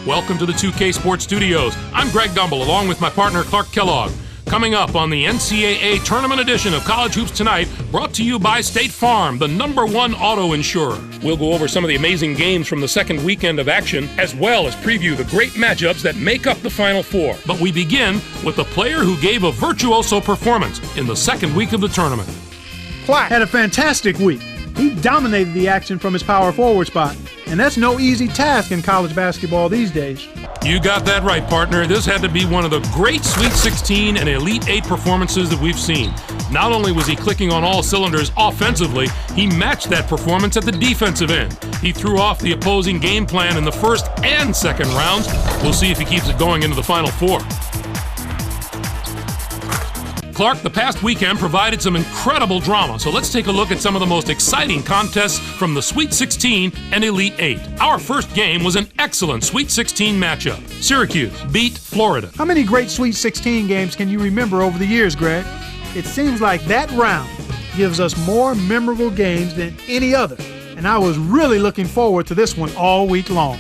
Welcome to the 2K Sports Studios. I'm Greg Gumbel, along with my partner Clark Kellogg. Coming up on the NCAA Tournament Edition of College Hoops Tonight, brought to you by State Farm, the #1 auto insurer. We'll go over some of the amazing games from the second weekend of action, as well as preview the great matchups that make up the Final Four. But we begin with the player who gave a virtuoso performance in the second week of the tournament. Clark had a fantastic week. He dominated the action from his power forward spot, and that's no easy task in college basketball these days. You got that right, partner. This had to be one of the great Sweet 16 and Elite 8 performances that we've seen. Not only was he clicking on all cylinders offensively, he matched that performance at the defensive end. He threw off the opposing game plan in the first and second rounds. We'll see if he keeps it going into the Final Four. Clark, the past weekend provided some incredible drama, so let's take a look at some of the most exciting contests from the Sweet 16 and Elite 8. Our first game was an excellent Sweet 16 matchup. Syracuse beat Florida. How many great Sweet 16 games can you remember over the years, Greg? It seems like that round gives us more memorable games than any other, and I was really looking forward to this one all week long.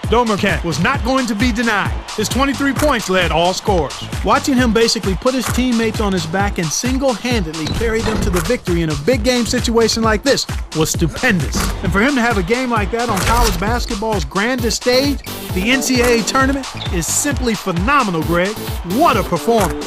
Domerkamp was not going to be denied. His 23 points led all scorers. Watching him basically put his teammates on his back and single-handedly carry them to the victory in a big game situation like this was stupendous. And for him to have a game like that on college basketball's grandest stage, the NCAA tournament, is simply phenomenal, Greg. What a performance.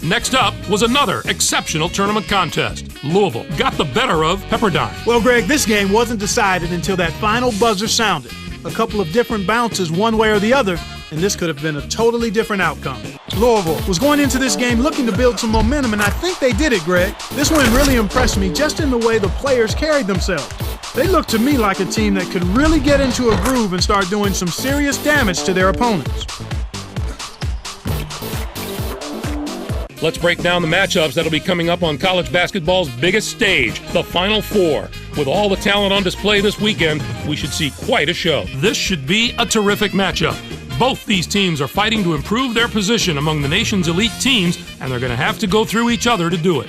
Next up was another exceptional tournament contest. Louisville got the better of Pepperdine. Well, Greg, this game wasn't decided until that final buzzer sounded. A couple of different bounces one way or the other, and this could have been a totally different outcome. Louisville was going into this game looking to build some momentum, and I think they did it, Greg. This one really impressed me just in the way the players carried themselves. They looked to me like a team that could really get into a groove and start doing some serious damage to their opponents. Let's break down the matchups that'll be coming up on college basketball's biggest stage, the Final Four. With all the talent on display this weekend, we should see quite a show. This should be a terrific matchup. Both these teams are fighting to improve their position among the nation's elite teams, and they're going to have to go through each other to do it.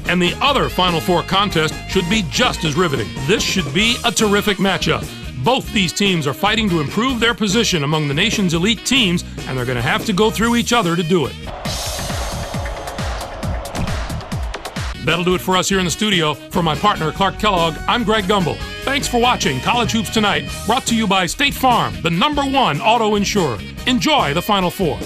And the other Final Four contest should be just as riveting. This should be a terrific matchup. Both these teams are fighting to improve their position among the nation's elite teams, and they're going to have to go through each other to do it. That'll do it for us here in the studio. For my partner, Clark Kellogg, I'm Greg Gumbel. Thanks for watching College Hoops Tonight, brought to you by State Farm, the #1 auto insurer. Enjoy the Final Four.